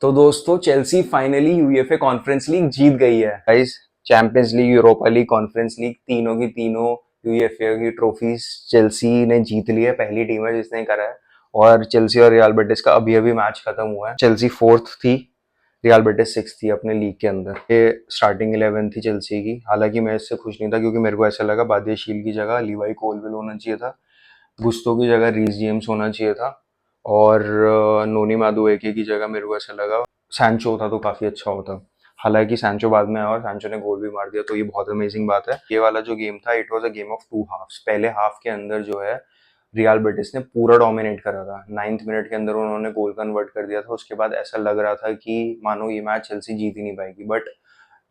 तो दोस्तों Chelsea finally UEFA conference league जीत गई है guys. Champions league, Europa league, conference league, तीनों की तीनों यूएफए की ट्रॉफीज चेल्सी ने जीत ली है। पहली टीम है जिसने करा है। और चेल्सी और रियल बेटिस का अभी अभी मैच खत्म हुआ है। चेल्सी फोर्थ थी, रियल बेटिस सिक्स थी अपने लीग के अंदर। ये स्टार्टिंग 11 थी चेल्सी की। हालांकि मैं इससे खुश नहीं था क्योंकि मेरे को ऐसा लगा बादियाशील की जगह लीवाई कोलविल होना चाहिए था, गुस्तो की जगह रीस जेम्स होना चाहिए था, और नोनी मादुएके की जगह मेरे को ऐसा लगा सैंचो होता तो काफी अच्छा होता। हालांकि सैंचो बाद में आया और सैंचो ने गोल भी मार दिया, तो ये बहुत अमेजिंग बात है। ये वाला जो गेम था, it was a game of two halves. पहले हाफ के अंदर जो है रियल बेटिस ने पूरा डोमिनेट करा था। 9th मिनट के अंदर उन्होंने गोल कन्वर्ट कर दिया था। उसके बाद ऐसा लग रहा था कि मानो ये मैच चेल्सी जीत ही नहीं पाएगी, बट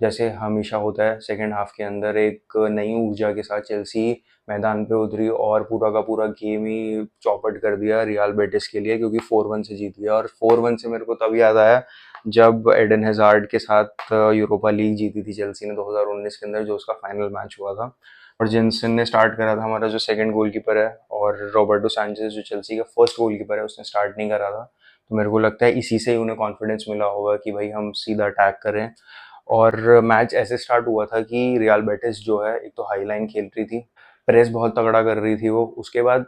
जैसे हमेशा होता है सेकेंड हाफ के अंदर एक नई ऊर्जा के साथ चेल्सी मैदान पे उतरी और पूरा का पूरा गेम ही चौपट कर दिया रियल बेटिस के लिए, क्योंकि 4-1 से जीत गया। और 4-1 से मेरे को तब याद आया जब एडन हैजार्ड के साथ यूरोपा लीग जीती थी चेल्सी ने 2019 के अंदर, जो उसका फाइनल मैच हुआ था। और जिनसन ने स्टार्ट करा था, हमारा जो सेकंड गोलकीपर है, और रॉबर्टो सैंचेज जो चेल्सी का फर्स्ट गोलकीपर है, उसने स्टार्ट नहीं करा था। तो मेरे को लगता है इसी से ही उन्हें कॉन्फिडेंस मिला होगा कि भाई हम सीधा अटैक करें। और मैच ऐसे स्टार्ट हुआ था कि रियल बेटिस जो है, एक तो हाई लाइन खेल रही थी, प्रेस बहुत तगड़ा कर रही थी वो, उसके बाद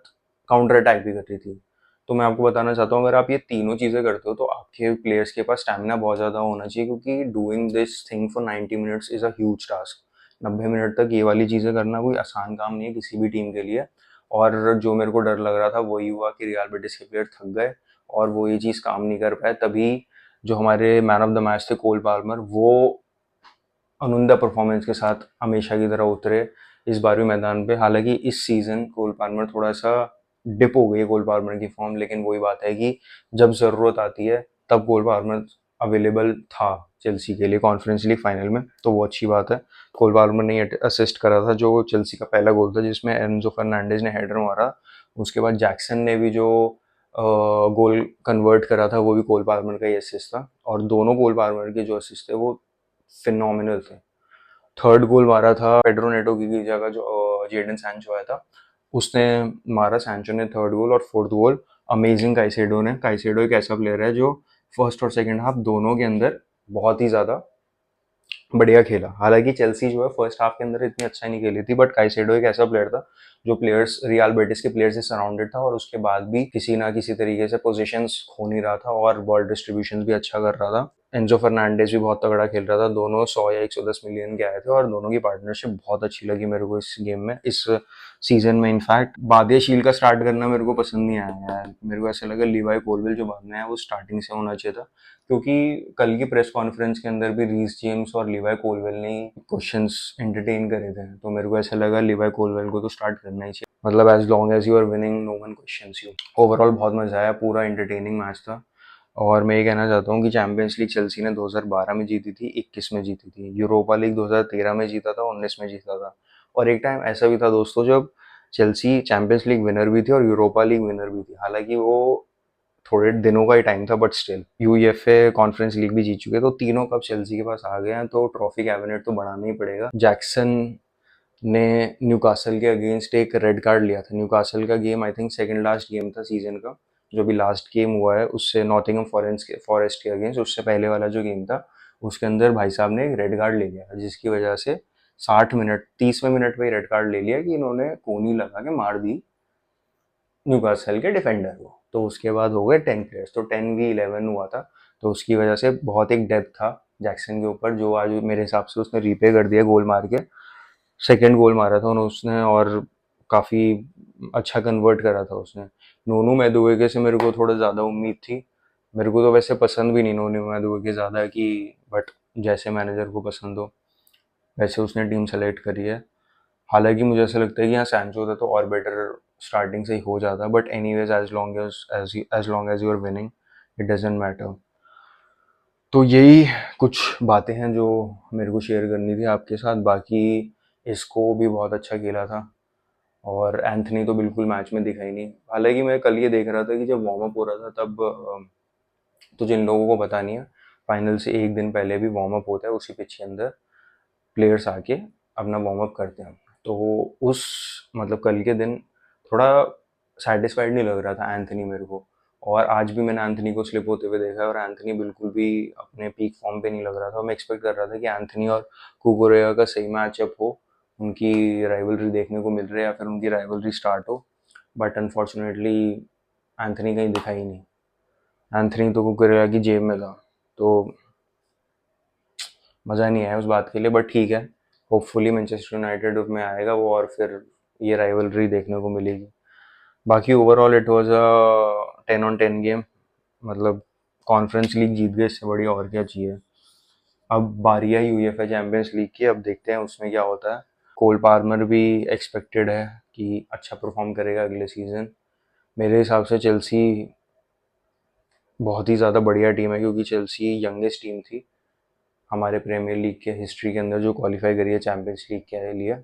काउंटर अटैक भी कर रही थी। तो मैं आपको बताना चाहता हूँ, अगर आप ये तीनों चीज़ें करते हो तो आपके प्लेयर्स के पास स्टैमिना बहुत ज़्यादा होना चाहिए, क्योंकि doing this thing for 90 minutes is a huge task. 90 minute तक ये वाली चीज़ें करना कोई आसान काम नहीं है किसी भी टीम के लिए। और जो मेरे को डर लग रहा था वही हुआ कि रियल बेटिस के प्लेयर थक गए और वो ये चीज़ काम नहीं कर पाए। तभी जो हमारे मैन ऑफ द मैच थे कोल पाल्मर, वो अनुंदा परफॉर्मेंस के साथ हमेशा की तरह उतरे इस बार भी मैदान पे। हालांकि इस सीजन कोल पाल्मर थोड़ा सा डिप हो गई है कोल पाल्मर की फॉर्म, लेकिन वही बात है कि जब ज़रूरत आती है तब कोल पाल्मर अवेलेबल था चेल्सी के लिए कॉन्फ्रेंस लीग फाइनल में, तो वो अच्छी बात है। कोल पाल्मर ने असिस्ट करा था जो चेल्सी का पहला गोल था, जिसमें एनजो फर्नांडिस ने हेडर मारा। उसके बाद जैक्सन ने भी जो गोल कन्वर्ट करा था वो भी कोल पाल्मर का ही असिस्ट था। और दोनों कोल पाल्मर के जो असिस्ट थे वो फिनोमिनल थे। थर्ड गोल मारा था पेड्रो नेटो की जगह, जो जेडन सैंचो आया था उसने मारा। सैंचो ने थर्ड गोल, और फोर्थ गोल अमेजिंग काइसेडो ने। काइसेडो एक ऐसा प्लेयर है जो फर्स्ट और सेकंड हाफ दोनों के अंदर बहुत ही ज़्यादा बढ़िया खेला। हालांकि चेल्सी जो है फर्स्ट हाफ के अंदर इतनी अच्छा नहीं खेली थी, बट काइसेडो एक ऐसा प्लेयर था जो प्लेयर्स रियल बेटिस के प्लेयर्स से सराउंडेड था, और उसके बाद भी किसी ना किसी तरीके से पोजीशंस खो नहीं रहा था और बॉल डिस्ट्रीब्यूशन भी अच्छा कर रहा था। एंजो फर्नांडिस भी बहुत तगड़ा खेल रहा था। दोनों 100 या 110 मिलियन के आए थे और दोनों की पार्टनरशिप बहुत अच्छी लगी मेरे को इस गेम में, इस सीजन में। इनफैक्ट बादियाशील का स्टार्ट करना मेरे को पसंद नहीं आया यार। मेरे को ऐसा लगा लीवाई कोलविल जो बाद में है वो स्टार्टिंग से होना चाहिए था, क्योंकि कल की प्रेस कॉन्फ्रेंस के अंदर भी रीस जेम्स और लिवाई कोलवेल ने क्वेश्चंस एंटरटेन करे थे। तो मेरे को ऐसा लगा लिवाई कोलवेल को तो स्टार्ट करना ही चाहिए, मतलब as long as you are winning no one questions you. Overall बहुत मजा आया, पूरा एंटरटेनिंग मैच था। और मैं ये कहना चाहता हूँ कि चैंपियंस लीग चेल्सी ने 2012 में जीती थी, 21 में जीती थी। यूरोपा लीग 2013 में जीता था, 19 में जीता था। और एक टाइम ऐसा भी था दोस्तों जब चेल्सी चैंपियंस लीग विनर भी थी और यूरोपा लीग विनर भी थी। हालांकि वो थोड़े दिनों का ही टाइम था, but still UEFA conference league भी जीत चुके, तो तीनों कप चेल्सी के पास आ गए हैं, तो ट्रॉफी कैबिनेट तो बढ़ाना ही पड़ेगा। जैक्सन ने न्यूकासल के अगेंस्ट एक रेड कार्ड लिया था। न्यूकासल का game I think second last game था सीजन का, जो भी लास्ट गेम हुआ है उससे नॉटिंघम फॉरेस्ट के अगेंस्ट, उससे पहले वाला जो गेम था उसके अंदर भाई साहब ने एक रेड कार्ड ले लिया था, जिसकी वजह से 60 मिनट 30वें मिनट में रेड कार्ड ले लिया कि इन्होंने कोनी लगा के मार दी न्यूकासल के डिफेंडर को। तो उसके बाद हो गए 10 प्लेयर्स, तो 10v11 हुआ था। तो उसकी वजह से बहुत एक डेप्थ था जैक्सन के ऊपर, जो आज मेरे हिसाब से उसने रीपे कर दिया गोल मार के। सेकेंड गोल मारा था उसने और काफ़ी अच्छा कन्वर्ट करा था उसने। नोनू मैदुवेके से मेरे को थोड़ा ज़्यादा उम्मीद थी। मेरे को तो वैसे पसंद भी नहीं नोनू मैदुवेके ज़्यादा कि, बट जैसे मैनेजर को पसंद हो वैसे उसने टीम सेलेक्ट करी है। हालांकि मुझे ऐसा लगता है कि यहाँ सैंचो होता तो और बेटर स्टार्टिंग से ही हो जाता, but anyways as long as you are winning it doesn't matter. तो यही कुछ बातें हैं जो मेरे को शेयर करनी थी आपके साथ। बाकी इसको भी बहुत अच्छा खेला था, और एंथनी तो बिल्कुल मैच में दिखा ही नहीं। हालांकि मैं कल ये देख रहा था कि जब वार्म अप हो रहा था तब तो जिन लोगों को पता नहीं है, फाइनल से एक दिन पहले भी वार्म अप होता है उसी पिच के अंदर, प्लेयर्स आके अपना वार्म अप करते हैं। तो उस मतलब कल के दिन थोड़ा सेटिस्फाइड नहीं लग रहा था एंथनी मेरे को। और आज भी मैंने एंथनी को स्लिप होते हुए देखा है और एंथनी बिल्कुल भी अपने पीक फॉर्म पे नहीं लग रहा था। मैं एक्सपेक्ट कर रहा था कि एंथनी और कुकुरेया का सही मैचअप हो, उनकी राइवलरी देखने को मिल रही है या फिर उनकी राइवलरी स्टार्ट हो, बट अनफॉर्चुनेटली एंथनी कहीं दिखा ही नहीं। एंथनी तो कुकुरेया की जेब में था, तो मज़ा नहीं आया उस बात के लिए, बट ठीक है। होपफुली मैनचेस्टर यूनाइटेड में आएगा वो और फिर ये राइवलरी देखने को मिलेगी। बाकी overall it was a 10 on 10 game. मतलब कॉन्फ्रेंस लीग जीत गए, इससे बढ़िया और क्या चाहिए। अब बारी है यूएफए चैंपियंस लीग की, अब देखते हैं उसमें क्या होता है। कोल पार्मर भी एक्सपेक्टेड है कि अच्छा परफॉर्म करेगा अगले सीज़न। मेरे हिसाब से चेल्सी बहुत ही ज़्यादा बढ़िया टीम है, क्योंकि चेल्सी यंगेस्ट टीम थी हमारे प्रीमियर लीग के हिस्ट्री के अंदर जो क्वालिफाई करी है चैंपियंस लीग के लिए।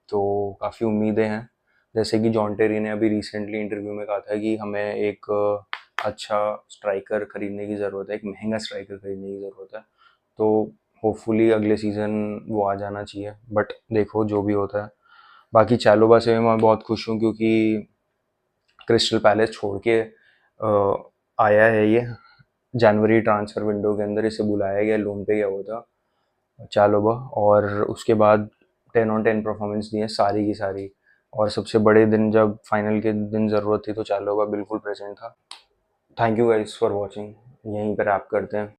तो काफ़ी उम्मीदें हैं। जैसे कि जॉन टेरी ने अभी रिसेंटली इंटरव्यू में कहा था कि हमें एक अच्छा स्ट्राइकर खरीदने की ज़रूरत है, एक महंगा स्ट्राइकर खरीदने की ज़रूरत है। तो होपफुली अगले सीज़न वो आ जाना चाहिए, बट देखो जो भी होता है। बाकी चालोबा से मैं बहुत खुश हूँ, क्योंकि क्रिस्टल पैलेस छोड़ के आया है ये। जनवरी ट्रांसफ़र विंडो के अंदर इसे बुलाया गया, लोन पे गया हुआ था चालोबा, और उसके बाद 10 on 10 परफॉर्मेंस दी है सारी की सारी। और सबसे बड़े दिन जब फाइनल के दिन ज़रूरत थी तो चालोबा बिल्कुल प्रेजेंट था। Thank you guys for watching. यहीं पर आप करते हैं।